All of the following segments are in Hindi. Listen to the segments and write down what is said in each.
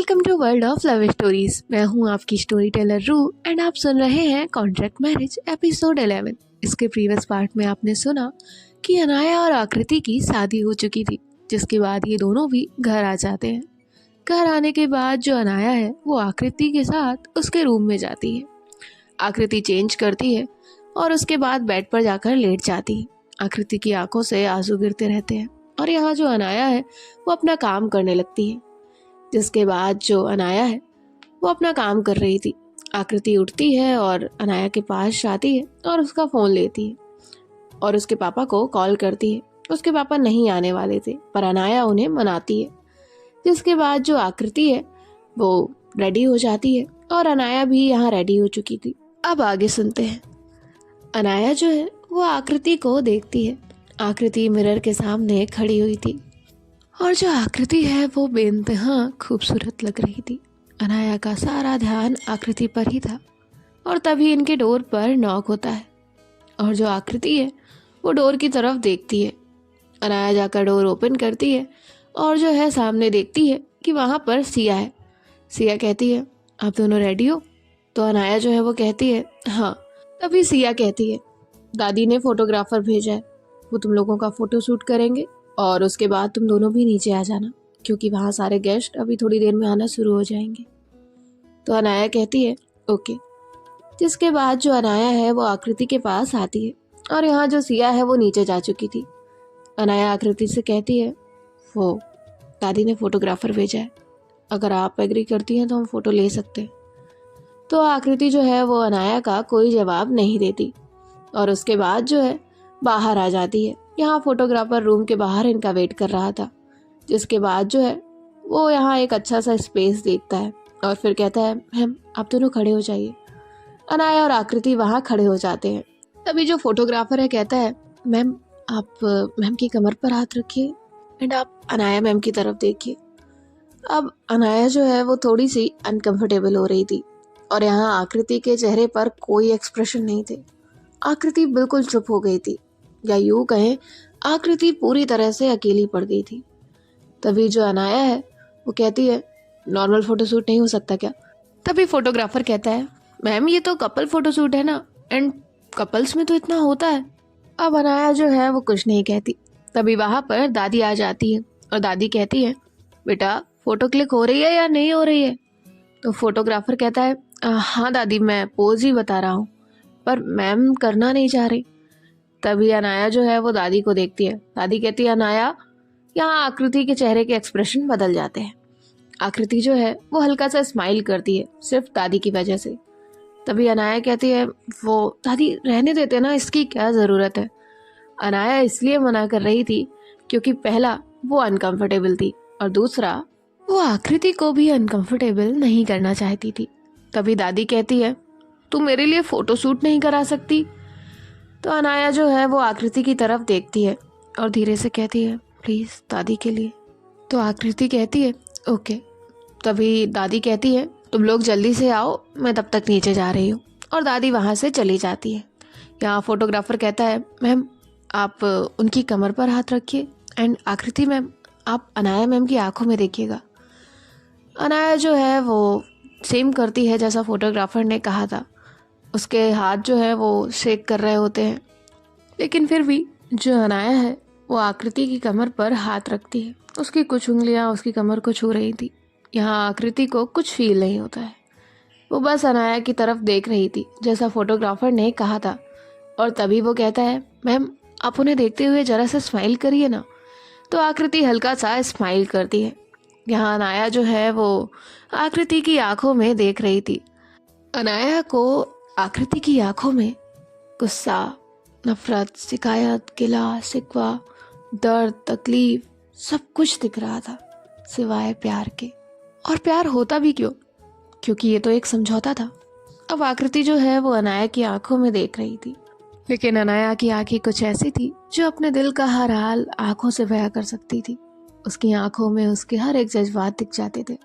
Welcome to world of love stories. मैं हूं आपकी स्टोरी टेलर रू एंड आप सुन रहे हैं कॉन्ट्रैक्ट मैरिज एपिसोड 11। इसके प्रीवियस पार्ट में आपने सुना कि अनाया और आकृति की शादी हो चुकी थी, जिसके बाद ये दोनों भी घर आ जाते हैं। घर आने के बाद जो अनाया है वो आकृति के साथ उसके रूम में जाती है। आकृति चेंज करती है और उसके बाद बेड पर जाकर लेट जाती है। आकृति की आंखों से आंसू गिरते रहते हैं और यहाँ जो अनाया है वो अपना काम करने लगती है। जिसके बाद जो अनाया है वो अपना काम कर रही थी। आकृति उठती है और अनाया के पास जाती है और उसका फ़ोन लेती है और उसके पापा को कॉल करती है। उसके पापा नहीं आने वाले थे पर अनाया उन्हें मनाती है। जिसके बाद जो आकृति है वो रेडी हो जाती है और अनाया भी यहाँ रेडी हो चुकी थी। अब आगे सुनते हैं। अनाया जो है वो आकृति को देखती है। आकृति मिरर के सामने खड़ी हुई थी और जो आकृति है वो बेइंतहा खूबसूरत लग रही थी। अनाया का सारा ध्यान आकृति पर ही था और तभी इनके डोर पर नॉक होता है और जो आकृति है वो डोर की तरफ देखती है। अनाया जाकर डोर ओपन करती है और जो है सामने देखती है कि वहाँ पर सिया है। सिया कहती है, आप दोनों रेडी हो? तो अनाया जो है वो कहती है हाँ। तभी सिया कहती है, दादी ने फोटोग्राफर भेजा है, वो तुम लोगों का फोटो शूट करेंगे और उसके बाद तुम दोनों भी नीचे आ जाना, क्योंकि वहाँ सारे गेस्ट अभी थोड़ी देर में आना शुरू हो जाएंगे। तो अनाया कहती है ओके। जिसके बाद जो अनाया है वो आकृति के पास आती है और यहाँ जो सिया है वो नीचे जा चुकी थी। अनाया आकृति से कहती है, वो दादी ने फोटोग्राफर भेजा है, अगर आप एग्री करती हैं तो हम फोटो ले सकते हैं। तो आकृति जो है वो अनाया का कोई जवाब नहीं देती और उसके बाद जो है बाहर आ जाती है। यहाँ फोटोग्राफर रूम के बाहर इनका वेट कर रहा था। जिसके बाद जो है वो यहाँ एक अच्छा सा स्पेस देखता है और फिर कहता है, मैम आप दोनों खड़े हो जाइए। अनाया और आकृति वहाँ खड़े हो जाते हैं। तभी जो फोटोग्राफर है कहता है, मैम आप मैम की कमर पर हाथ रखिए एंड आप अनाया मैम की तरफ देखिए। अब अनाया जो है वो थोड़ी सी अनकंफर्टेबल हो रही थी और यहाँ आकृति के चेहरे पर कोई एक्सप्रेशन नहीं थे। आकृति बिल्कुल चुप हो गई थी, या यूँ कहें आकृति पूरी तरह से अकेली पड़ गई थी। तभी जो अनाया है वो कहती है, नॉर्मल फोटोशूट नहीं हो सकता क्या? तभी फोटोग्राफर कहता है, मैम ये तो कपल फोटोशूट है ना, एंड कपल्स में तो इतना होता है। अब अनाया जो है वो कुछ नहीं कहती। तभी वहाँ पर दादी आ जाती है और दादी कहती है, बेटा फोटो क्लिक हो रही है या नहीं हो रही है? तो फोटोग्राफर कहता है, हाँ दादी मैं पोज ही बता रहा हूँ, पर मैम करना नहीं चाह रही। तभी अनाया जो है वो दादी को देखती है। दादी कहती है, अनाया। यहाँ आकृति के चेहरे के एक्सप्रेशन बदल जाते हैं। आकृति जो है वो हल्का सा स्माइल करती है सिर्फ दादी की वजह से। तभी अनाया कहती है, वो दादी रहने देते ना, इसकी क्या ज़रूरत है? अनाया इसलिए मना कर रही थी क्योंकि पहला वो अनकंफर्टेबल थी और दूसरा वो आकृति को भी अनकंफर्टेबल नहीं करना चाहती थी। तभी दादी कहती है, तू मेरे लिए फ़ोटो शूट नहीं करा सकती? तो अनाया जो है वो आकृति की तरफ देखती है और धीरे से कहती है, प्लीज़ दादी के लिए। तो आकृति कहती है ओके। तभी दादी कहती है, तुम लोग जल्दी से आओ, मैं तब तक नीचे जा रही हूँ। और दादी वहाँ से चली जाती है। यहाँ फोटोग्राफर कहता है, मैम आप उनकी कमर पर हाथ रखिए एंड आकृति मैम आप अनाया मैम की आंखों में देखिएगा। अनाया जो है वो सेम करती है जैसा फोटोग्राफर ने कहा था। उसके हाथ जो है वो शेक कर रहे होते हैं, लेकिन फिर भी जो अनाया है वो आकृति की कमर पर हाथ रखती है। उसकी कुछ उंगलियां उसकी कमर को छू रही थी। यहाँ आकृति को कुछ फील नहीं होता है, वो बस अनाया की तरफ देख रही थी जैसा फोटोग्राफर ने कहा था। और तभी वो कहता है, मैम आप उन्हें देखते हुए ज़रा सा स्माइल करिए ना। तो आकृति हल्का सा स्माइल करती है। यहाँ अनाया जो है वो आकृति की आंखों में देख रही थी। अनाया को आकृति की आंखों में गुस्सा, नफरत, शिकायत, गिला, शिकवा, दर्द, तकलीफ सब कुछ दिख रहा था सिवाय प्यार के। और प्यार होता भी क्यों, क्योंकि ये तो एक समझौता था। अब आकृति जो है वो अनाया की आंखों में देख रही थी, लेकिन अनाया की आंखें कुछ ऐसी थी जो अपने दिल का हर हाल आंखों से बयां कर सकती थी। उसकी आंखों में उसके हर एक जज्बात दिख जाते थे।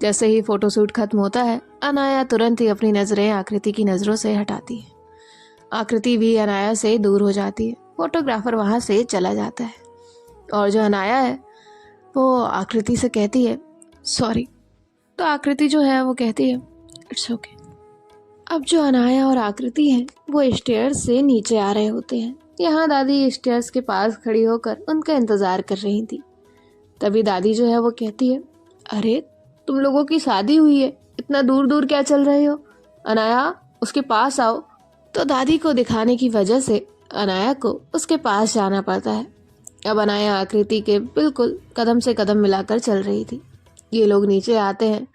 जैसे ही फोटोशूट खत्म होता है, अनाया तुरंत ही अपनी नज़रें आकृति की नज़रों से हटाती है। आकृति भी अनाया से दूर हो जाती है। फोटोग्राफर वहाँ से चला जाता है और जो अनाया है वो आकृति से कहती है, सॉरी तो आकृति जो है वो कहती है इट्स ओके। अब जो अनाया और आकृति हैं वो स्टेयर्स से नीचे आ रहे होते हैं। यहाँ दादी स्टेयर्स के पास खड़ी होकर उनका इंतजार कर रही थी। तभी दादी जो है वो कहती है, अरे तुम लोगों की शादी हुई है, इतना दूर दूर क्या चल रहे हो? अनाया, उसके पास आओ। तो दादी को दिखाने की वजह से अनाया को उसके पास जाना पड़ता है। अब अनाया आकृति के बिल्कुल कदम से कदम मिलाकर चल रही थी। ये लोग नीचे आते हैं।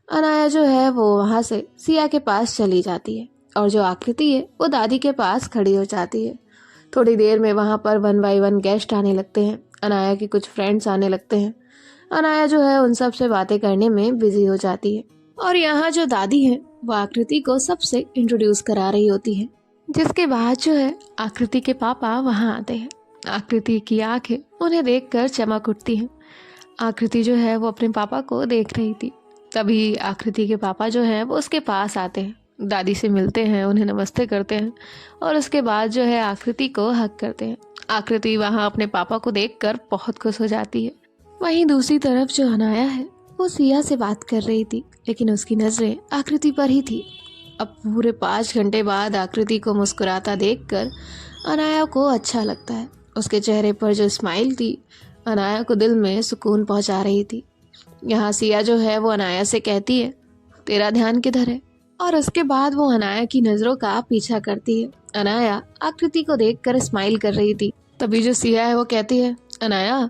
अनाया जो है वो वहाँ से सिया के पास चली जाती है और जो आकृति है वो दादी के पास खड़ी हो जाती है। थोड़ी देर में वहाँ पर 1 बाय 1 गेस्ट आने लगते हैं। अनाया के कुछ फ्रेंड्स आने लगते हैं। अनाया जो है उन सब से बातें करने में बिजी हो जाती है और यहाँ जो दादी है वो आकृति को सबसे इंट्रोड्यूस करा रही होती है। जिसके बाद जो है आकृति के पापा वहाँ आते हैं। आकृति की आंखें उन्हें देखकर चमक उठती हैं। आकृति जो है वो अपने पापा को देख रही थी। तभी आकृति के पापा जो है वो उसके पास आते हैं, दादी से मिलते हैं, उन्हें नमस्ते करते हैं और उसके बाद जो है आकृति को हक करते हैं। आकृति वहाँ अपने पापा को देखकर बहुत खुश हो जाती है। वहीं दूसरी तरफ जो अनाया है वो सिया से बात कर रही थी, लेकिन उसकी नजरें आकृति पर ही थी। अब पूरे 5 घंटे बाद आकृति को मुस्कुराता देखकर अनाया को अच्छा लगता है। उसके चेहरे पर जो स्माइल थी अनाया को दिल में सुकून पहुंचा रही थी। यहाँ सिया जो है वो अनाया से कहती है, तेरा ध्यान किधर है? और उसके बाद वो अनाया की नजरों का पीछा करती है। अनाया आकृति को देखकर स्माइल कर रही थी। तभी जो सिया है वो कहती है, अनाया।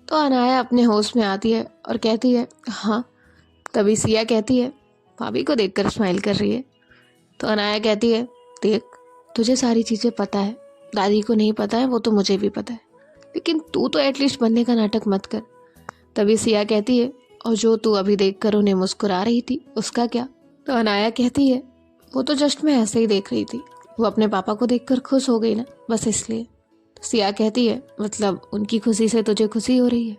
तो अनाया अपने होश में आती है और कहती है, हाँ। तभी सिया कहती है, भाभी को देखकर स्माइल कर रही है। तो अनाया कहती है, देख, तुझे सारी चीज़ें पता है, दादी को नहीं पता है, वो तो मुझे भी पता है, लेकिन तू तो एटलीस्ट बनने का नाटक मत कर। तभी सिया कहती है, और जो तू अभी देखकर उन्हें मुस्कुरा रही थी उसका क्या? तो अनाया कहती है, वो तो जस्ट मैं ऐसे ही देख रही थी, वो अपने पापा को देखकर खुश हो गई ना, बस इसलिए। तो सिया कहती है, मतलब उनकी खुशी से तुझे खुशी हो रही है?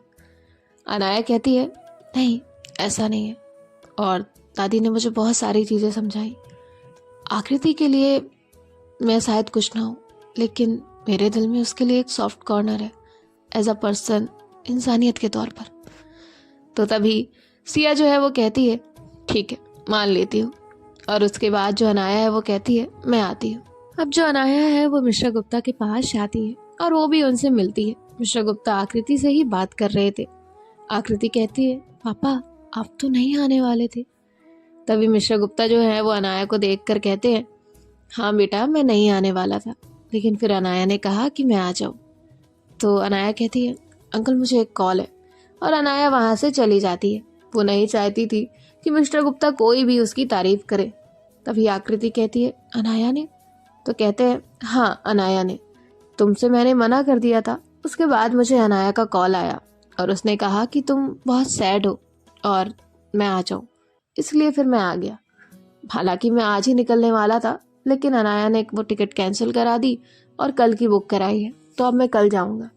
अनाया कहती है, नहीं, ऐसा नहीं है, और दादी ने मुझे बहुत सारी चीज़ें समझाई। आकृति के लिए मैं शायद कुछ ना हूँ, लेकिन मेरे दिल में उसके लिए एक सॉफ्ट कॉर्नर है, एज अ पर्सन, इंसानियत के तौर पर। तो तभी सिया जो है वो कहती है, ठीक है, मान लेती हूँ। और उसके बाद जो अनाया है वो कहती है, मैं आती हूँ। अब जो अनाया है वो मिश्रा गुप्ता के पास जाती है और वो भी उनसे मिलती है। मिश्रा गुप्ता आकृति से ही बात कर रहे थे। आकृति कहती है, पापा आप तो नहीं आने वाले थे। तभी मिश्रा गुप्ता जो है वो अनाया को देखकर कहते हैं, हाँ बेटा, मैं नहीं आने वाला था, लेकिन फिर अनाया ने कहा कि मैं आ जाऊँ। तो अनाया कहती है, अंकल मुझे एक कॉल है, और अनाया वहाँ से चली जाती है। वो नहीं चाहती थी कि मिस्टर गुप्ता कोई भी उसकी तारीफ करे। तभी आकृति कहती है, अनाया ने? तो कहते हैं, हाँ अनाया ने, तुमसे मैंने मना कर दिया था, उसके बाद मुझे अनाया का कॉल आया और उसने कहा कि तुम बहुत सैड हो और मैं आ जाऊँ, इसलिए फिर मैं आ गया। हालांकि मैं आज ही निकलने वाला था, लेकिन अनाया ने वो टिकट कैंसिल करा दी और कल की बुक कराई है, तो अब मैं कल जाऊँगा।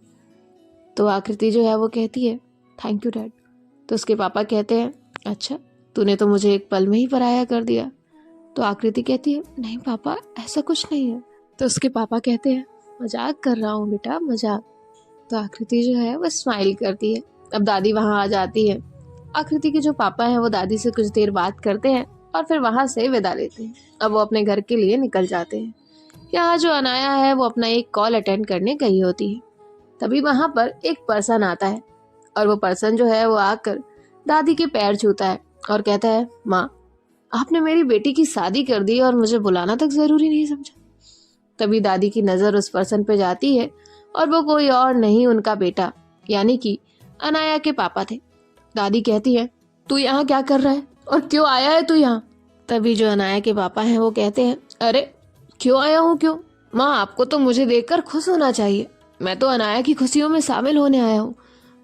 तो आकृति जो है वो कहती है, थैंक यू डैड। तो उसके पापा कहते हैं, अच्छा, तूने तो मुझे एक पल में ही पराया कर दिया। तो आकृति कहती है, नहीं पापा, ऐसा कुछ नहीं है। तो उसके पापा कहते हैं, मजाक कर रहा हूँ बेटा, मजाक। तो आकृति जो है वो स्माइल करती है। अब दादी वहाँ आ जाती है। आकृति के जो पापा हैं वो दादी से कुछ देर बात करते हैं और फिर वहाँ से विदा लेते हैं। अब वो अपने घर के लिए निकल जाते हैं। यहाँ जो अनाया है वो अपना एक कॉल अटेंड करने गई होती है। तभी वहाँ पर एक पर्सन आता है और वो पर्सन जो है वो आकर दादी के पैर छूता है और कहता है, माँ, आपने मेरी बेटी की शादी कर दी और मुझे बुलाना तक जरूरी नहीं समझा। तभी दादी की नज़र उस पर्सन पे जाती है और वो कोई और नहीं, उनका बेटा यानी कि अनाया के पापा थे। दादी कहती है, तू यहाँ क्या कर रहा है और क्यों आया है तू यहाँ? तभी जो अनाया के पापा हैं वो कहते हैं, अरे क्यों आया हूँ? क्यों माँ, आपको तो मुझे देखकर खुश होना चाहिए। मैं तो अनाया की खुशियों में शामिल होने आया हूँ,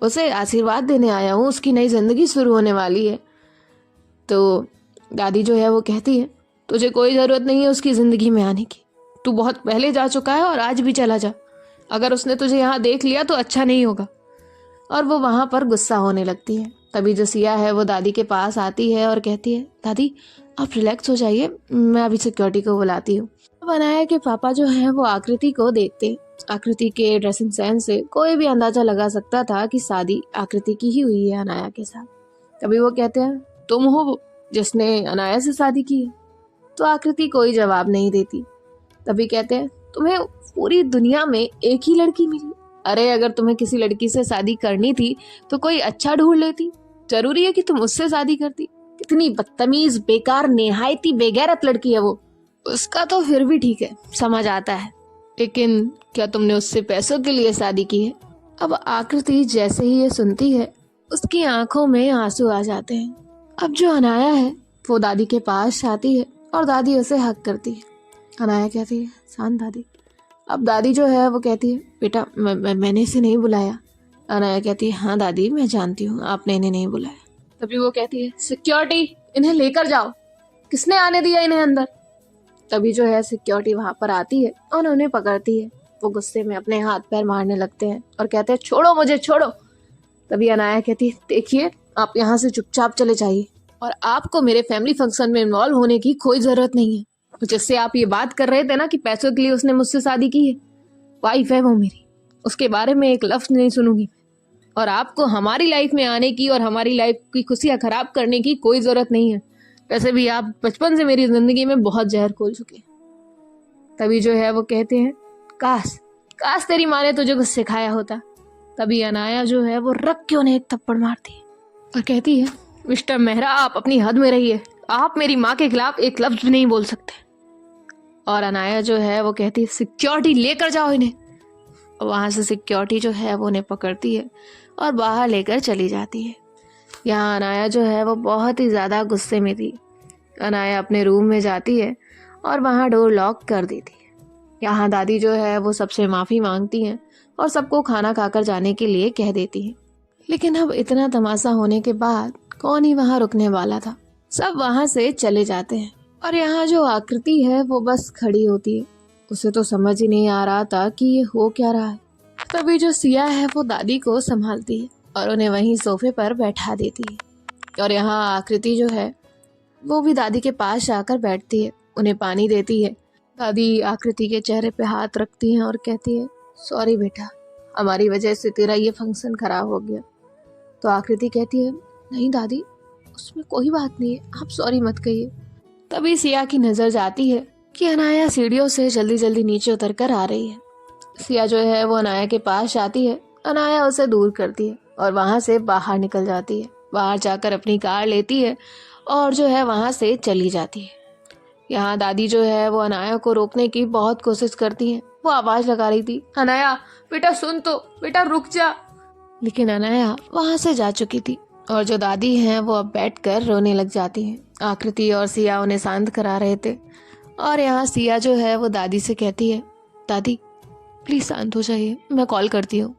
उसे आशीर्वाद देने आया हूँ, उसकी नई जिंदगी शुरू होने वाली है। तो दादी जो है वो कहती है, तुझे कोई ज़रूरत नहीं है उसकी ज़िंदगी में आने की, तू बहुत पहले जा चुका है और आज भी चला जा। अगर उसने तुझे यहाँ देख लिया तो अच्छा नहीं होगा। और वो वहाँ पर गुस्सा होने लगती है। तभी जो सिया है वो दादी के पास आती है और कहती है, दादी आप रिलैक्स हो जाइए, मैं अभी सिक्योरिटी को बुलाती हूँ। अब अनाया के पापा जो हैं वो आकृति को देखते हैं। आकृति के ड्रेसिंग सेंस से कोई भी अंदाजा लगा सकता था कि शादी आकृति की ही हुई है अनाया के साथ। तभी वो कहते हैं, तुम हो वो जिसने अनाया से शादी की है? तो आकृति कोई जवाब नहीं देती। तभी कहते हैं, तुम्हें पूरी दुनिया में एक ही लड़की मिली? अरे अगर तुम्हें किसी लड़की से शादी करनी थी तो कोई अच्छा ढूंढ लेती, जरूरी है कि तुम उससे शादी करती? कितनी बदतमीज, बेकार, निहायती बेगैरत लड़की है वो। उसका तो फिर भी ठीक है, समझ आता है, लेकिन क्या तुमने उससे पैसों के लिए शादी की है? अब आकृति जैसे ही ये सुनती है उसकी आंखों में आंसू आ जाते हैं। अब जो अनाया है वो दादी के पास आती है और दादी उसे हक करती है। अनाया कहती है, शांत दादी। अब दादी जो है वो कहती है, बेटा मैंने इसे नहीं बुलाया। अनाया कहती है, हाँ दादी मैं जानती हूँ आपने इन्हें नहीं बुलाया। तभी वो कहती है, सिक्योरिटी इन्हें लेकर जाओ, किसने आने दिया इन्हें अंदर? तभी जो है सिक्योरिटी वहां पर आती है और उन्हें पकड़ती है। वो गुस्से में अपने हाथ पैर मारने लगते हैं और कहते हैं, छोड़ो मुझे, छोड़ो। तभी अनाया कहती है, देखिए आप यहाँ से चुपचाप चले जाइए और आपको मेरे फैमिली फंक्शन में इन्वॉल्व होने की कोई जरूरत नहीं है। जिससे आप ये बात कर रहे थे ना कि पैसों के लिए उसने मुझसे शादी की है, वाइफ है वो मेरी, उसके बारे में एक लफ्ज नहीं सुनूंगी। और आपको हमारी लाइफ में आने की और हमारी लाइफ की खुशियां खराब करने की कोई जरूरत नहीं है। वैसे भी आप बचपन से मेरी जिंदगी में बहुत जहर घोल चुके हैं। तभी जो है वो कहते हैं, काश काश तेरी माँ ने तुझे कुछ सिखाया होता। तभी अनाया जो है वो रख के उन्हें एक थप्पड़ मारती है और कहती है, मिस्टर मेहरा आप अपनी हद में रहिए, आप मेरी माँ के खिलाफ एक लफ्ज भी नहीं बोल सकते। और अनाया जो है वो कहती है, सिक्योरिटी लेकर जाओ इन्हें। वहां से सिक्योरिटी जो है वो उन्हें पकड़ती है और बाहर लेकर चली जाती है। यहाँ अनाया जो है वो बहुत ही ज़्यादा गुस्से में थी। अनाया अपने रूम में जाती है और वहाँ डोर लॉक कर देती है। यहाँ दादी जो है वो सबसे माफ़ी मांगती हैं और सबको खाना खाकर जाने के लिए कह देती है। लेकिन अब इतना तमाशा होने के बाद कौन ही वहाँ रुकने वाला था। सब वहाँ से चले जाते हैं और यहाँ जो आकृति है वो बस खड़ी होती है। उसे तो समझ ही नहीं आ रहा था कि ये हो क्या रहा है। तभी जो सिया है वो दादी को संभालती है और उन्हें वहीं सोफे पर बैठा देती है। और यहाँ आकृति जो है वो भी दादी के पास आकर बैठती है, उन्हें पानी देती है। दादी आकृति के चेहरे पे हाथ रखती हैं और कहती है, सॉरी बेटा, हमारी वजह से तेरा ये फंक्शन खराब हो गया। तो आकृति कहती है, नहीं दादी, उसमें कोई बात नहीं है, आप सॉरी मत कहिए। तभी सिया की नज़र जाती है कि अनाया सीढ़ियों से जल्दी जल्दी नीचे उतर कर आ रही है। सिया जो है वो अनाया के पास आती है, अनाया उसे दूर करती है और वहाँ से बाहर निकल जाती है। बाहर जाकर अपनी कार लेती है और जो है वहाँ से चली जाती है। यहाँ दादी जो है वो अनाया को रोकने की बहुत कोशिश करती है। वो आवाज़ लगा रही थी, अनाया बेटा सुन तो, बेटा रुक जा। लेकिन अनाया वहाँ से जा चुकी थी और जो दादी हैं वो अब बैठकर रोने लग जाती हैं। आकृति और सिया उन्हें शांत करा रहे थे और यहाँ सिया जो है वो दादी से कहती है, दादी प्लीज़ शांत हो जाइए, मैं कॉल करती हूँ।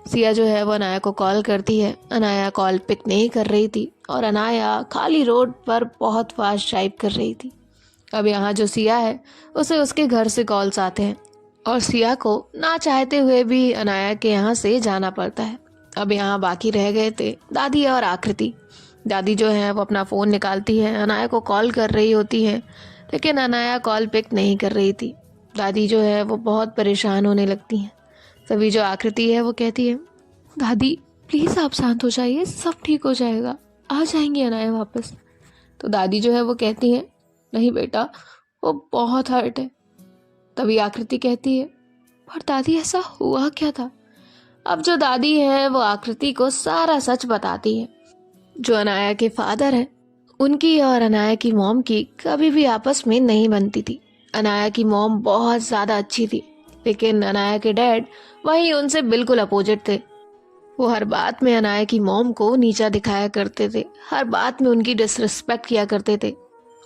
सिया जो है वो अनाया को कॉल करती है। अनाया कॉल पिक नहीं कर रही थी और अनाया खाली रोड पर बहुत फास्ट ड्राइव कर रही थी। अब यहाँ जो सिया है उसे उसके घर से कॉल्स आते हैं और सिया को ना चाहते हुए भी अनाया के यहाँ से जाना पड़ता है। अब यहाँ बाकी रह गए थे दादी और आकृति। दादी जो है वो अपना फ़ोन निकालती है, अनाया को कॉल कर रही होती है, लेकिन अनाया कॉल पिक नहीं कर रही थी। दादी जो है वो बहुत परेशान होने लगती हैं। तभी जो आकृति है वो कहती है, दादी प्लीज़ आप शांत हो जाइए, सब ठीक हो जाएगा, आ जाएंगी अनाया वापस। तो दादी जो है वो कहती है, नहीं बेटा, वो बहुत हर्ट है। तभी आकृति कहती है, पर दादी ऐसा हुआ क्या था? अब जो दादी है वो आकृति को सारा सच बताती है। जो अनाया के फादर है उनकी और अनाया की मॉम की कभी भी आपस में नहीं बनती थी। अनाया की मॉम बहुत ज़्यादा अच्छी थी, लेकिन अनाया के डैड वहीं उनसे बिल्कुल अपोजिट थे। वो हर बात में अनाया की मॉम को नीचा दिखाया करते थे, हर बात में उनकी डिसरिस्पेक्ट किया करते थे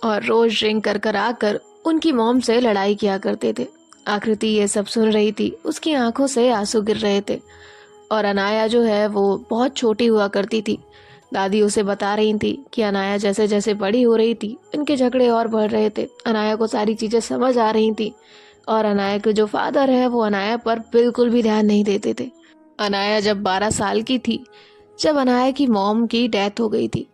और रोज ड्रिंक कर कर आकर उनकी मॉम से लड़ाई किया करते थे। आकृति ये सब सुन रही थी, उसकी आंखों से आंसू गिर रहे थे और अनाया जो है वो बहुत छोटी हुआ करती थी। दादी उसे बता रही थी कि अनाया जैसे जैसे बड़ी हो रही थी इनके झगड़े और बढ़ रहे थे। अनाया को सारी चीज़ें समझ आ रही थी और अनाया के जो फादर है वो अनाया पर बिल्कुल भी ध्यान नहीं देते थे। अनाया जब 12 साल की थी जब अनाया की मॉम की डेथ हो गई थी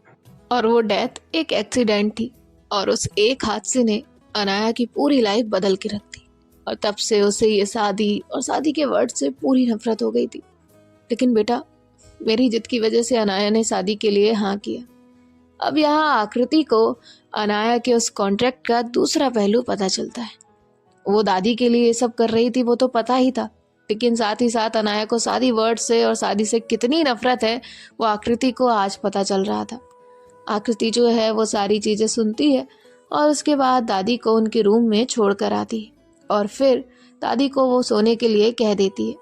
और वो डेथ एक एक्सीडेंट थी और उस एक हादसे ने अनाया की पूरी लाइफ बदल के रख दी और तब से उसे ये शादी और शादी के वर्ड से पूरी नफरत हो गई थी। लेकिन बेटा, मेरी जिद की वजह से अनाया ने शादी के लिए हाँ किया। अब यहाँ आकृति को अनाया के उस कॉन्ट्रैक्ट का दूसरा पहलू पता चलता है। वो दादी के लिए ये सब कर रही थी वो तो पता ही था, लेकिन साथ ही साथ अनाया को शादी वर्ड से और शादी से कितनी नफरत है वो आकृति को आज पता चल रहा था। आकृति जो है वो सारी चीज़ें सुनती है और उसके बाद दादी को उनके रूम में छोड़ कर आती है और फिर दादी को वो सोने के लिए कह देती है।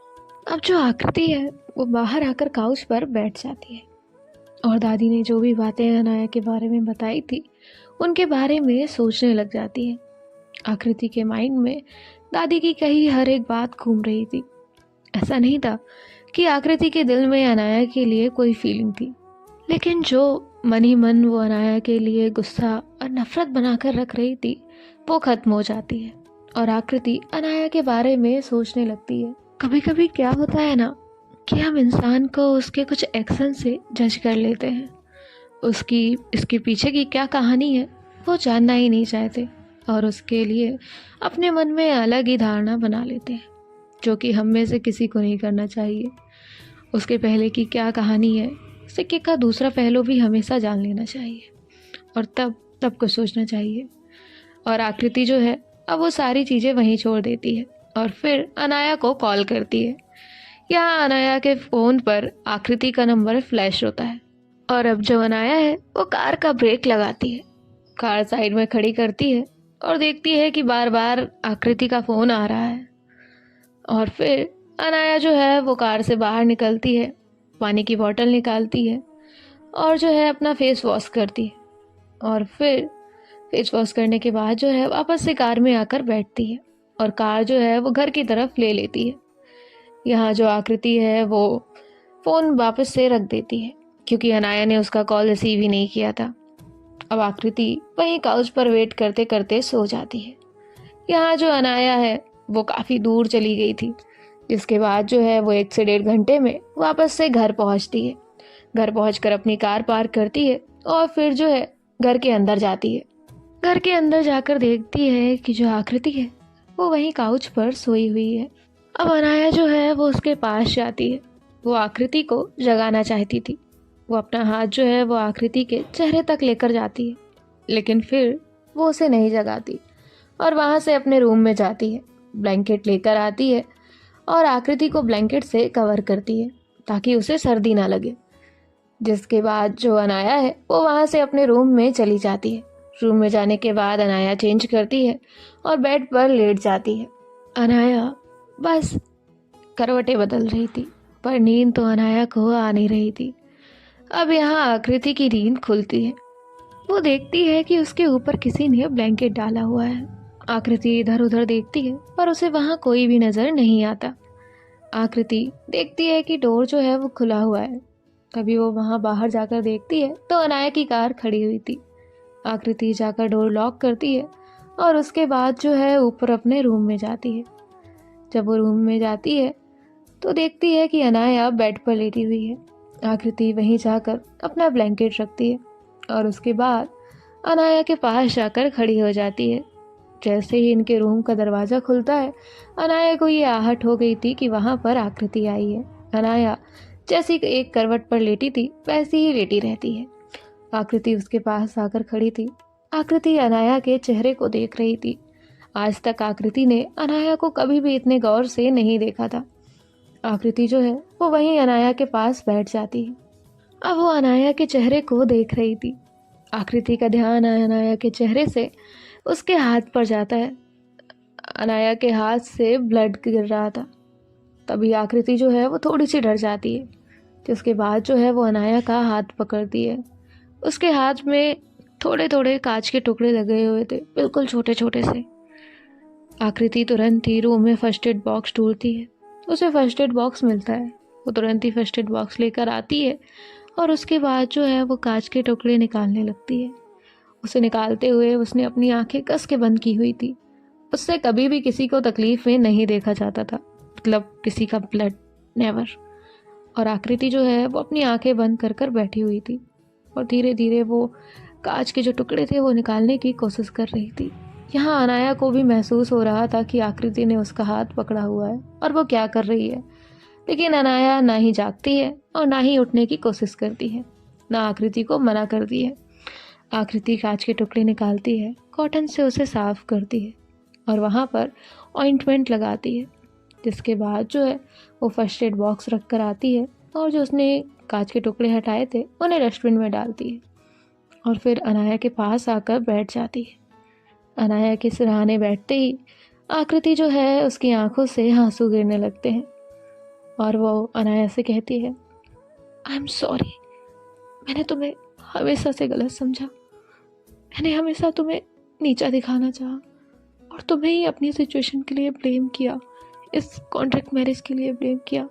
अब जो आकृति है वो बाहर आकर काउच पर बैठ जाती है और दादी ने जो भी बातें अनाया के बारे में बताई थी उनके बारे में सोचने लग जाती है। आकृति के माइंड में दादी की कही हर एक बात घूम रही थी। ऐसा नहीं था कि आकृति के दिल में अनाया के लिए कोई फीलिंग थी, लेकिन जो मन ही मन वो अनाया के लिए गुस्सा और नफरत बनाकर रख रही थी वो खत्म हो जाती है और आकृति अनाया के बारे में सोचने लगती है। कभी कभी क्या होता है ना कि हम इंसान को उसके कुछ एक्शन से जज कर लेते हैं, उसकी इसके पीछे की क्या कहानी है वो जानना ही नहीं चाहते और उसके लिए अपने मन में अलग ही धारणा बना लेते हैं, जो कि हम में से किसी को नहीं करना चाहिए। उसके पहले की क्या कहानी है, सिक्के का दूसरा पहलू भी हमेशा जान लेना चाहिए और तब कुछ सोचना चाहिए। और आकृति जो है अब वो सारी चीज़ें वहीं छोड़ देती है और फिर अनाया को कॉल करती है। यहाँ अनाया के फ़ोन पर आकृति का नंबर फ्लैश होता है और अब जो अनाया है वो कार का ब्रेक लगाती है, कार साइड में खड़ी करती है और देखती है कि बार बार आकृति का फ़ोन आ रहा है। और फिर अनाया जो है वो कार से बाहर निकलती है, पानी की बोतल निकालती है और जो है अपना फेस वॉश करती है और फिर फेस वॉश करने के बाद जो है वापस से कार में आकर बैठती है और कार जो है वो घर की तरफ ले लेती है। यहाँ जो आकृति है वो फ़ोन वापस से रख देती है क्योंकि अनाया ने उसका कॉल रिसीव ही नहीं किया था। अब आकृति वहीं काउच पर वेट करते करते सो जाती है। यहाँ जो अनाया है वो काफ़ी दूर चली गई थी, जिसके बाद जो है वो 1 से 1.5 घंटे में वापस से घर पहुँचती है। घर पहुँचकर अपनी कार पार्क करती है और फिर जो है घर के अंदर जाती है। घर के अंदर जाकर देखती है कि जो आकृति है वो वहीं काउच पर सोई हुई है। अब अनाया जो है वो उसके पास जाती है, वो आकृति को जगाना चाहती थी। वो अपना हाथ जो है वो आकृति के चेहरे तक लेकर जाती है, लेकिन फिर वो उसे नहीं जगाती और वहाँ से अपने रूम में जाती है, ब्लैंकेट लेकर आती है और आकृति को ब्लैंकेट से कवर करती है ताकि उसे सर्दी ना लगे। जिसके बाद जो अनाया है वो वहाँ से अपने रूम में चली जाती है। रूम में जाने के बाद अनाया चेंज करती है और बेड पर लेट जाती है। अनाया बस करवटें बदल रही थी पर नींद तो अनाया को आ नहीं रही थी। अब यहाँ आकृति की नींद खुलती है। वो देखती है कि उसके ऊपर किसी ने ब्लैंकेट डाला हुआ है। आकृति इधर उधर देखती है पर उसे वहाँ कोई भी नज़र नहीं आता। आकृति देखती है कि डोर जो है वो खुला हुआ है। तभी वो वहाँ बाहर जाकर देखती है तो अनाया की कार खड़ी हुई थी। आकृति जाकर डोर लॉक करती है और उसके बाद जो है ऊपर अपने रूम में जाती है। जब वो रूम में जाती है तो देखती है कि अनाया बेड पर लेटी हुई है। आकृति वहीं जाकर अपना ब्लैंकेट रखती है और उसके बाद अनाया के पास जाकर खड़ी हो जाती है। जैसे ही इनके रूम का दरवाज़ा खुलता है अनाया को ये आहट हो गई थी कि वहाँ पर आकृति आई है। अनाया जैसी एक करवट पर लेटी थी वैसी ही लेटी रहती है। आकृति उसके पास आकर खड़ी थी। आकृति अनाया के चेहरे को देख रही थी। आज तक आकृति ने अनाया को कभी भी इतने गौर से नहीं देखा था। आकृति जो है वो वहीं अनाया के पास बैठ जाती है। अब वो अनाया के चेहरे को देख रही थी। आकृति का ध्यान अनाया के चेहरे से उसके हाथ पर जाता है। अनाया के हाथ से ब्लड गिर रहा था। तभी आकृति जो है वो थोड़ी सी डर जाती है। उसके बाद जो है वो अनाया का हाथ पकड़ती है। उसके हाथ में थोड़े थोड़े कांच के टुकड़े लगे हुए थे, बिल्कुल छोटे छोटे से। आकृति तुरंत ही रूम में फर्स्ट एड बॉक्स ढूंढती है। उसे फर्स्ट एड बॉक्स मिलता है। वो तुरंत ही फर्स्ट एड बॉक्स लेकर आती है और उसके बाद जो है वो कांच के टुकड़े निकालने लगती है। उसे निकालते हुए उसने अपनी आंखें कस के बंद की हुई थी। उससे कभी भी किसी को तकलीफ में नहीं देखा जाता था, मतलब किसी का ब्लड नेवर। और आकृति जो है वो अपनी आंखें बंद कर कर बैठी हुई थी और धीरे धीरे वो कांच के जो टुकड़े थे वो निकालने की कोशिश कर रही थी। यहाँ अनाया को भी महसूस हो रहा था कि आकृति ने उसका हाथ पकड़ा हुआ है और वो क्या कर रही है, लेकिन अनाया ना ही जागती है और ना ही उठने की कोशिश करती है, ना आकृति को मना करती है। आकृति कांच के टुकड़े निकालती है, कॉटन से उसे साफ करती है और वहाँ पर ऑइंटमेंट लगाती है। जिसके बाद जो है वो फर्स्ट एड बॉक्स रख कर आती है और जो उसने कांच के टुकड़े हटाए थे उन्हें डस्टबिन में डालती है और फिर अनाया के पास आकर बैठ जाती है। अनाया के सिरहाने बैठते ही आकृति जो है उसकी आंखों से आंसू गिरने लगते हैं और वो अनाया से कहती है, आई एम सॉरी, मैंने तुम्हें हमेशा से गलत समझा। मैंने हमेशा तुम्हें नीचा दिखाना चाहा और तुम्हें ही अपनी सिचुएशन के लिए ब्लेम किया, इस कॉन्ट्रैक्ट मैरिज के लिए ब्लेम किया।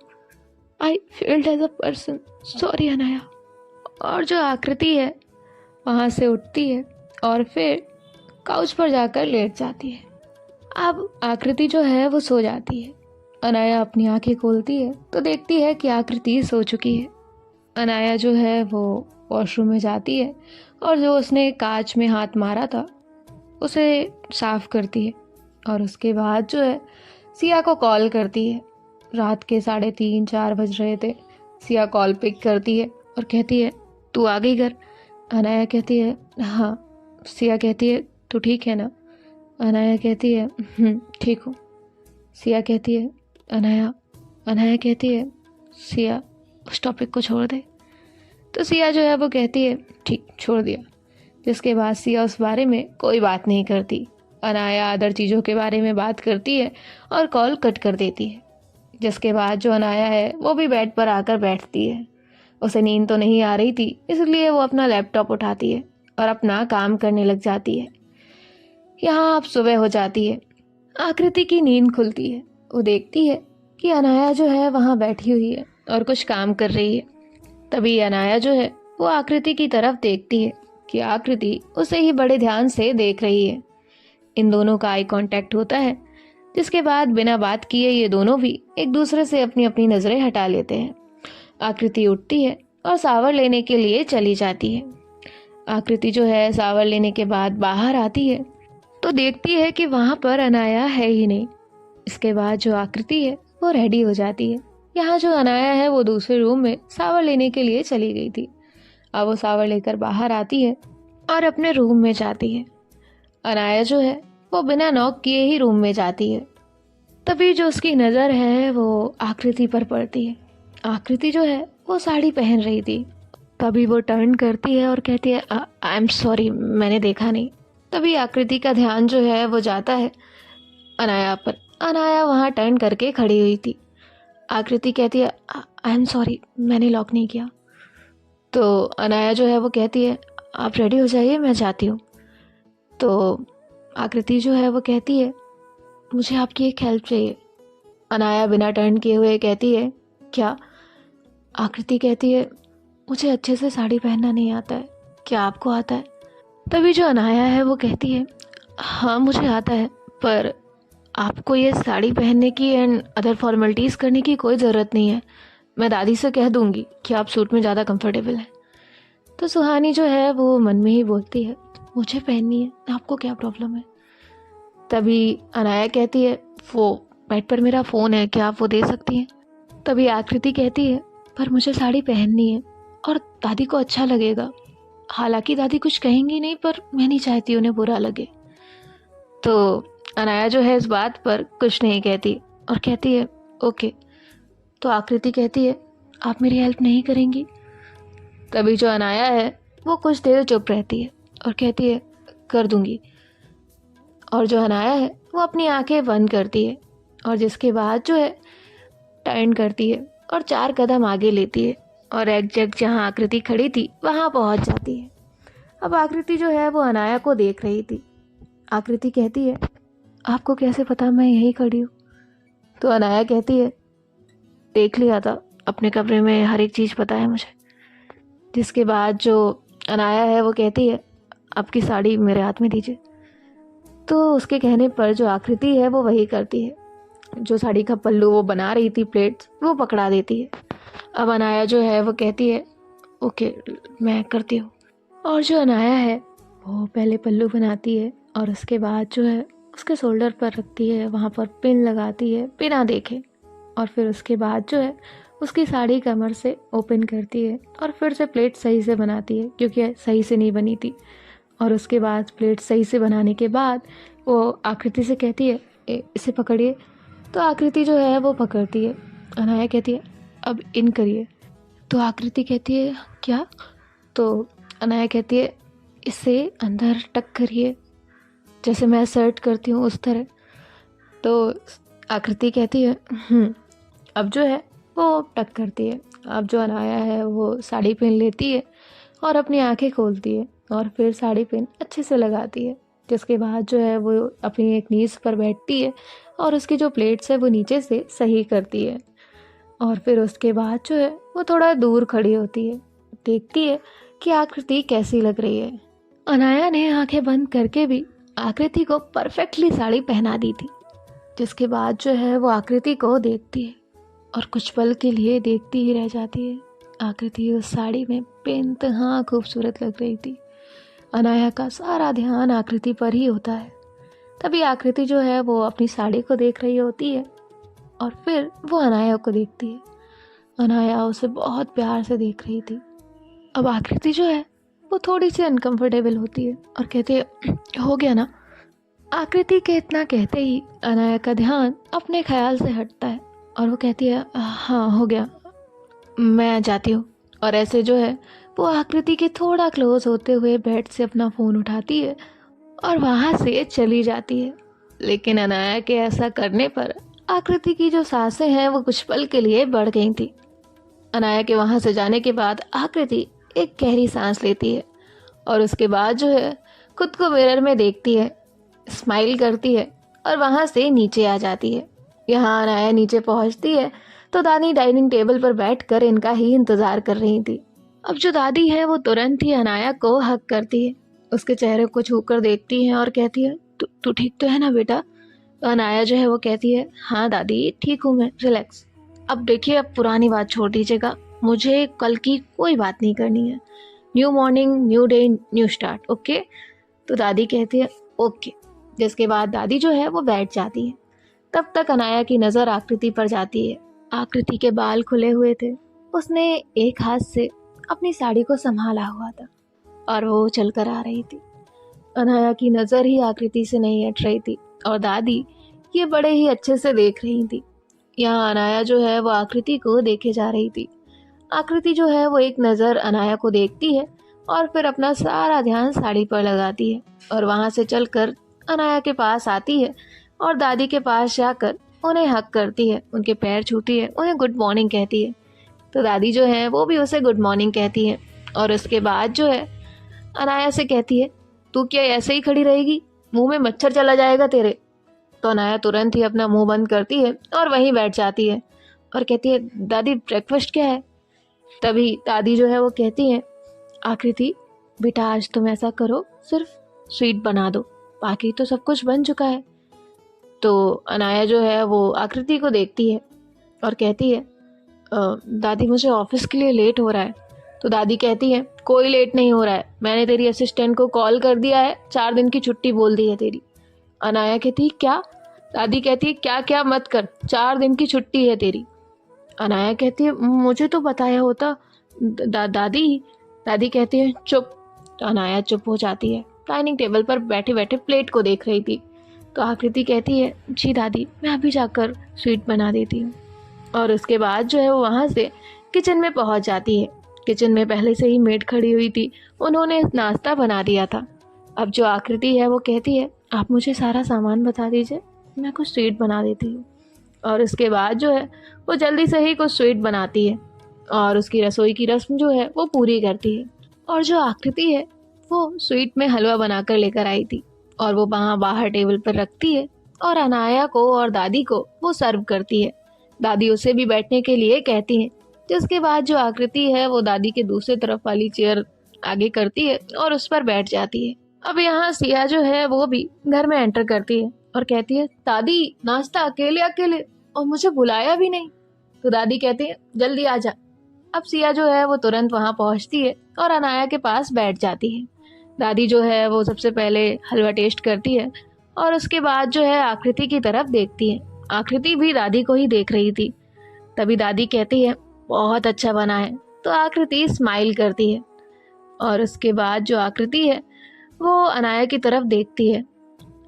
I felt as a person, sorry Anaya. और जो आकृति है वहाँ से उठती है और फिर काउच पर जाकर लेट जाती है। अब आकृति जो है वो सो जाती है। अनाया अपनी आंखें खोलती है तो देखती है कि आकृति सो चुकी है। अनाया जो है वो वॉशरूम में जाती है और जो उसने कांच में हाथ मारा था उसे साफ करती है और उसके बाद जो है सिया को कॉल करती है। रात के 3:30-4 बज रहे थे। सिया कॉल पिक करती है और कहती है, तू आ गई घर? अनाया कहती है, हाँ। सिया कहती है, तू ठीक है ना? अनाया कहती है, ठीक हूँ। सिया कहती है, अनाया। अनाया कहती है, सिया उस टॉपिक को छोड़ दे। तो सिया जो है वो कहती है, ठीक, छोड़ दिया। जिसके बाद सिया उस बारे में कोई बात नहीं करती। अनाया अदर चीज़ों के बारे में बात करती है और कॉल कट कर देती है। जिसके बाद जो अनाया है वो भी बेड पर आकर बैठती है। उसे नींद तो नहीं आ रही थी, इसलिए वो अपना लैपटॉप उठाती है और अपना काम करने लग जाती है। यहाँ अब सुबह हो जाती है। आकृति की नींद खुलती है। वो देखती है कि अनाया जो है वहाँ बैठी हुई है और कुछ काम कर रही है। तभी अनाया जो है वो आकृति की तरफ देखती है कि आकृति उसे ही बड़े ध्यान से देख रही है। इन दोनों का आई कांटेक्ट होता है, जिसके बाद बिना बात किए ये दोनों भी एक दूसरे से अपनी अपनी नज़रें हटा लेते हैं। आकृति उठती है और शावर लेने के लिए चली जाती है। आकृति जो है शावर लेने के बाद बाहर आती है तो देखती है कि वहाँ पर अनाया है ही नहीं। इसके बाद जो आकृति है वो रेडी हो जाती है। यहाँ जो अनाया है वो दूसरे रूम में शावर लेने के लिए चली गई थी। अब वो शावर लेकर बाहर आती है और अपने रूम में जाती है। अनाया जो है वो बिना नॉक किए ही रूम में जाती है। तभी जो उसकी नज़र है वो आकृति पर पड़ती है। आकृति जो है वो साड़ी पहन रही थी। तभी वो टर्न करती है और कहती है, आई एम सॉरी, मैंने देखा नहीं। तभी आकृति का ध्यान जो है वो जाता है अनाया पर। अनाया वहाँ टर्न करके खड़ी हुई थी। आकृति कहती है, आई एम सॉरी, मैंने लॉक नहीं किया। तो अनाया जो है वो कहती है, आप रेडी हो जाइए, मैं जाती हूँ। तो आकृति जो है वो कहती है, मुझे आपकी एक हेल्प चाहिए। अनाया बिना टर्न किए हुए कहती है, क्या? आकृति कहती है, मुझे अच्छे से साड़ी पहनना नहीं आता है, क्या आपको आता है? तभी जो अनाया है वो कहती है, हाँ मुझे आता है, पर आपको ये साड़ी पहनने की एंड अदर फॉर्मेलिटीज़ करने की कोई ज़रूरत नहीं है। मैं दादी से कह दूँगी कि आप सूट में ज़्यादा कंफर्टेबल हैं। तो सुहानी जो है वो मन में ही बोलती है, मुझे पहननी है, आपको क्या प्रॉब्लम है? तभी अनाया कहती है, वो बेड पर मेरा फ़ोन है, क्या आप वो दे सकती हैं? तभी आकृति कहती है, पर मुझे साड़ी पहननी है और दादी को अच्छा लगेगा। हालांकि दादी कुछ कहेंगी नहीं, पर मैं नहीं चाहती उन्हें बुरा लगे। तो अनाया जो है इस बात पर कुछ नहीं कहती और कहती है, ओके। तो आकृति कहती है, आप मेरी हेल्प नहीं करेंगी? तभी जो अनाया है वो कुछ देर चुप रहती है और कहती है, कर दूंगी। और जो अनाया है वो अपनी आंखें बंद करती है और जिसके बाद जो है टर्न करती है और 4 कदम आगे लेती है और एग्जैक्ट जहाँ आकृति खड़ी थी वहाँ पहुँच जाती है। अब आकृति जो है वो अनाया को देख रही थी। आकृति कहती है, आपको कैसे पता मैं यहीं खड़ी हूँ? तो अनाया कहती है, देख लिया था, अपने कमरे में हर एक चीज़ पता है मुझे। जिसके बाद जो अनाया है वो कहती है, आपकी साड़ी मेरे हाथ में दीजिए। तो उसके कहने पर जो आकृति है वो वही करती है। जो साड़ी का पल्लू वो बना रही थी, प्लेट्स, वो पकड़ा देती है। अब अनाया जो है वो कहती है, ओके मैं करती हूँ। और जो अनाया है वो पहले पल्लू बनाती है और उसके बाद जो है उसके शोल्डर पर रखती है, वहाँ पर पिन लगाती है बिना देखे। और फिर उसके बाद जो है उसकी साड़ी कमर से ओपन करती है और फिर से प्लेट सही से बनाती है, क्योंकि सही से नहीं बनी थी। और उसके बाद प्लेट सही से बनाने के बाद वो आकृति से कहती है, इसे पकड़िए। तो आकृति जो है वो पकड़ती है। अनाया कहती है, अब इन करिए। तो आकृति कहती है, क्या? तो अनाया कहती है, इसे अंदर टक करिए, जैसे मैं सर्ट करती हूँ उस तरह। तो आकृति कहती है, अब जो है वो टक करती है। अब जो अनाया है वो साड़ी पहन लेती है और अपनी आंखें खोलती है और फिर साड़ी पहन अच्छे से लगाती है। जिसके बाद जो है वो अपनी एक नीज़ पर बैठती है और उसकी जो प्लेट्स है वो नीचे से सही करती है। और फिर उसके बाद जो है वो थोड़ा दूर खड़ी होती है, देखती है कि आकृति कैसी लग रही है। अनाया ने आंखें बंद करके भी आकृति को परफेक्टली साड़ी पहना दी थी। जिसके बाद जो है वो आकृति को देखती है और कुछ पल के लिए देखती ही रह जाती है। आकृति उस साड़ी में बेइंतहा खूबसूरत लग रही थी। अनाया का सारा ध्यान आकृति पर ही होता है। तभी आकृति जो है वो अपनी साड़ी को देख रही होती है और फिर वो अनाया को देखती है। अनाया उसे बहुत प्यार से देख रही थी। अब आकृति जो है वो थोड़ी सी अनकंफर्टेबल होती है और कहती है, हो गया ना? आकृति के इतना कहते ही अनाया का ध्यान अपने ख्याल से हटता है और वो कहती है, हाँ हो गया, मैं जाती हूँ। और ऐसे जो है वो आकृति के थोड़ा क्लोज होते हुए बेड से अपना फ़ोन उठाती है और वहाँ से चली जाती है। लेकिन अनाया के ऐसा करने पर आकृति की जो सांसें हैं वो कुछ पल के लिए बढ़ गई थी। अनाया के वहाँ से जाने के बाद आकृति एक गहरी सांस लेती है और उसके बाद जो है खुद को मिरर में देखती है, स्माइल करती है और वहाँ से नीचे आ जाती है। यहाँ अनाया नीचे पहुँचती है तो दादी डाइनिंग टेबल पर बैठकर इनका ही इंतज़ार कर रही थी। अब जो दादी है वो तुरंत ही अनाया को हक करती है, उसके चेहरे को छूकर देखती है और कहती है, तू ठीक तो है ना बेटा? तो अनाया जो है वो कहती है, हाँ दादी ठीक हूँ मैं, रिलैक्स। अब देखिए, अब पुरानी बात छोड़ दीजिएगा, मुझे कल की कोई बात नहीं करनी है। New morning, new day, new start, okay? तो दादी कहती है, ओके। जिसके बाद दादी जो है वो बैठ जाती है। तब तक अनाया की नज़र आकृति पर जाती है। आकृति के बाल खुले हुए थे, उसने एक हाथ से अपनी साड़ी को संभाला हुआ था और वो चलकर आ रही थी। अनाया की नज़र ही आकृति से नहीं हट रही थी और दादी ये बड़े ही अच्छे से देख रही थी। यहाँ अनाया जो है वो आकृति को देखे जा रही थी। आकृति जो है वो एक नज़र अनाया को देखती है और फिर अपना सारा ध्यान साड़ी पर लगाती है और वहाँ से चलकर अनाया के पास आती है और दादी के पास जाकर उन्हें हक करती है, उनके पैर छूती है, उन्हें गुड मॉर्निंग कहती है। तो दादी जो है वो भी उसे गुड मॉर्निंग कहती है और उसके बाद जो है अनाया से कहती है, तू क्या ऐसे ही खड़ी रहेगी? मुंह में मच्छर चला जाएगा तेरे। तो अनाया तुरंत ही अपना मुंह बंद करती है और वहीं बैठ जाती है और कहती है, दादी ब्रेकफास्ट क्या है? तभी दादी जो है वो कहती है, आकृति बेटा आज तुम ऐसा करो, सिर्फ स्वीट बना दो, बाकी तो सब कुछ बन चुका है। तो अनाया जो है वो आकृति को देखती है और कहती है, दादी मुझे ऑफिस के लिए लेट हो रहा है। तो दादी कहती है, कोई लेट नहीं हो रहा है, मैंने तेरी असिस्टेंट को कॉल कर दिया है, 4 दिन की छुट्टी बोल दी है तेरी। अनाया कहती है, क्या? दादी कहती है, क्या क्या मत कर, 4 दिन की छुट्टी है तेरी। अनाया कहती है, मुझे तो बताया होता दादी। दादी कहती है, चुप। तो अनाया चुप हो जाती है, डाइनिंग टेबल पर बैठे बैठे प्लेट को देख रही थी। तो आकृति कहती है, जी दादी मैं अभी जाकर स्वीट बना देती हूँ। और उसके बाद जो है वो वहाँ से किचन में पहुँच जाती है। किचन में पहले से ही मेड खड़ी हुई थी, उन्होंने नाश्ता बना दिया था। अब जो आकृति है वो कहती है, आप मुझे सारा सामान बता दीजिए, मैं कुछ स्वीट बना देती हूँ। और उसके बाद जो है वो जल्दी से ही कुछ स्वीट बनाती है और उसकी रसोई की रस्म जो है वो पूरी करती है। और जो आकृति है वो स्वीट में हलवा बनाकर लेकर आई थी और वो वहाँ बाहर टेबल पर रखती है और अनाया को और दादी को वो सर्व करती है। दादी उसे भी बैठने के लिए कहती है, जिसके बाद जो आकृति है वो दादी के दूसरी तरफ वाली चेयर आगे करती है और उस पर बैठ जाती है। अब यहाँ सिया जो है वो भी घर में एंटर करती है और कहती है, दादी नाश्ता अकेले अकेले और मुझे बुलाया भी नहीं। तो दादी कहती है, जल्दी आ जा। अब सिया जो है वो तुरंत वहाँ पहुँचती है और अनाया के पास बैठ जाती है। दादी जो है वो सबसे पहले हलवा टेस्ट करती है और उसके बाद जो है आकृति की तरफ देखती है। आकृति भी दादी को ही देख रही थी। तभी दादी कहती है, बहुत अच्छा बना है। तो आकृति स्माइल करती है और उसके बाद जो आकृति है वो अनाया की तरफ देखती है।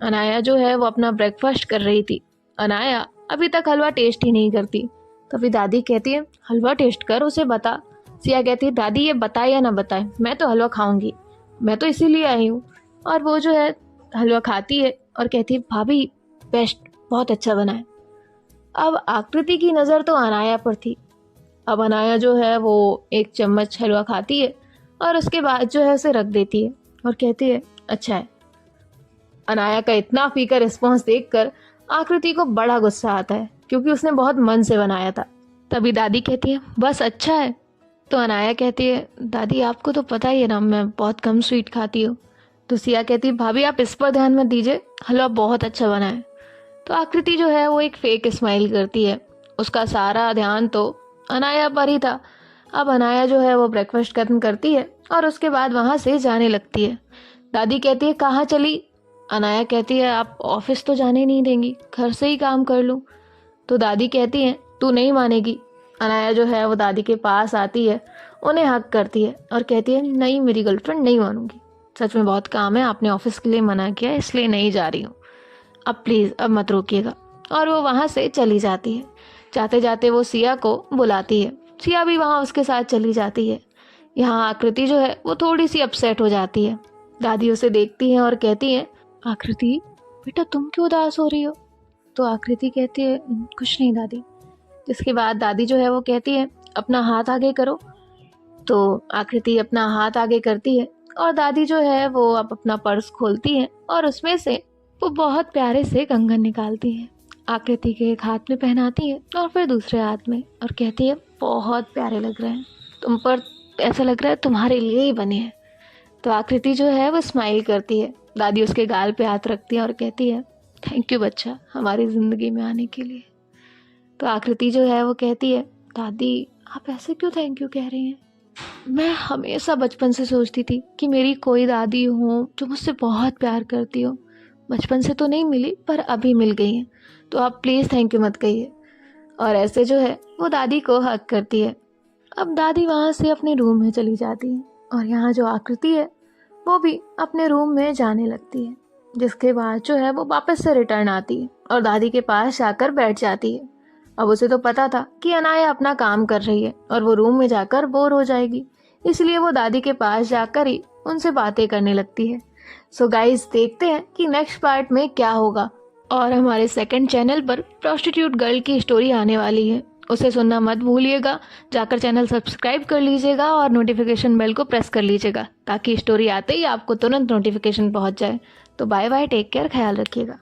अनाया जो है वो अपना ब्रेकफास्ट कर रही थी। अनाया अभी तक हलवा टेस्ट ही नहीं करती। तभी दादी कहती है हलवा टेस्ट कर, उसे बता। सिया कहती है दादी ये बताए या ना बताए, मैं तो हलवा खाऊंगी, मैं तो इसीलिए आई हूँ। और वो जो है हलवा खाती है और कहती है भाभी बेस्ट, बहुत अच्छा बना है। अब आकृति की नज़र तो अनाया पर थी। अब अनाया जो है वो एक चम्मच हलवा खाती है और उसके बाद जो है उसे रख देती है और कहती है अच्छा है। अनाया का इतना फीका रिस्पॉन्स देखकर आकृति को बड़ा गुस्सा आता है, क्योंकि उसने बहुत मन से बनाया था। तभी दादी कहती है बस अच्छा है। तो अनाया कहती है दादी आपको तो पता ही है ना मैं बहुत कम स्वीट खाती हूँ। तो सिया कहती है भाभी आप इस पर ध्यान मत दीजिए, हलवा बहुत अच्छा बना है। तो आकृति जो है वो एक फेक स्माइल करती है। उसका सारा ध्यान तो अनाया पर ही था। अब अनाया जो है वो ब्रेकफास्ट खत्म करती है और उसके बाद वहाँ से जाने लगती है। दादी कहती है कहाँ चली? अनाया कहती है आप ऑफिस तो जाने नहीं देंगी, घर से ही काम कर लूँ। तो दादी कहती है तू नहीं मानेगी। अनाया जो है वो दादी के पास आती है, उन्हें हक करती है और कहती है नहीं मेरी गर्लफ्रेंड, नहीं मानूंगी, सच में बहुत काम है, आपने ऑफिस के लिए मना किया इसलिए नहीं जा रही हूँ, अब प्लीज़ अब मत रोकिएगा। और वो वहाँ से चली जाती है। जाते जाते वो सिया को बुलाती है। सिया भी वहाँ उसके साथ चली जाती है। यहाँ आकृति जो है वो थोड़ी सी अपसेट हो जाती है। दादी उसे देखती है और कहती है आकृति बेटा तुम क्यों उदास हो रही हो? तो आकृति कहती है कुछ नहीं दादी। जिसके बाद दादी जो है वो कहती है अपना हाथ आगे करो। तो आकृति अपना हाथ आगे करती है और दादी जो है वो अब अपना पर्स खोलती है और उसमें से वो बहुत प्यारे से कंगन निकालती है। आकृति के एक हाथ में पहनाती है और फिर दूसरे हाथ में, और कहती है बहुत प्यारे लग रहे हैं तुम पर, ऐसा लग रहा है तुम्हारे लिए ही बने हैं। तो आकृति जो है वो स्माइल करती है। दादी उसके गाल पे हाथ रखती है और कहती है थैंक यू बच्चा हमारी ज़िंदगी में आने के लिए। तो आकृति जो है वो कहती है दादी आप ऐसे क्यों थैंक यू कह रही हैं? मैं हमेशा बचपन से सोचती थी कि मेरी कोई दादी हो जो मुझसे बहुत प्यार करती हो। बचपन से तो नहीं मिली पर अभी मिल गई है, तो आप प्लीज़ थैंक यू मत कहिए। और ऐसे जो है वो दादी को हक करती है। अब दादी वहाँ से अपने रूम में चली जाती है और यहाँ जो आकृति है वो भी अपने रूम में जाने लगती है। जिसके बाद जो है वो वापस से रिटर्न आती है और दादी के पास जाकर बैठ जाती है। अब उसे तो पता था कि अनाया अपना काम कर रही है और वो रूम में जाकर बोर हो जाएगी, इसलिए वो दादी के पास जाकर ही उनसे बातें करने लगती है। सो गाइस देखते हैं कि नेक्स्ट पार्ट में क्या होगा। और हमारे सेकंड चैनल पर प्रोस्टिट्यूट गर्ल की स्टोरी आने वाली है, उसे सुनना मत भूलिएगा। जाकर चैनल सब्सक्राइब कर लीजिएगा और नोटिफिकेशन बेल को प्रेस कर लीजिएगा ताकि स्टोरी आते ही आपको तुरंत नोटिफिकेशन पहुंच जाए। तो बाय बाय, टेक केयर, ख्याल रखिएगा।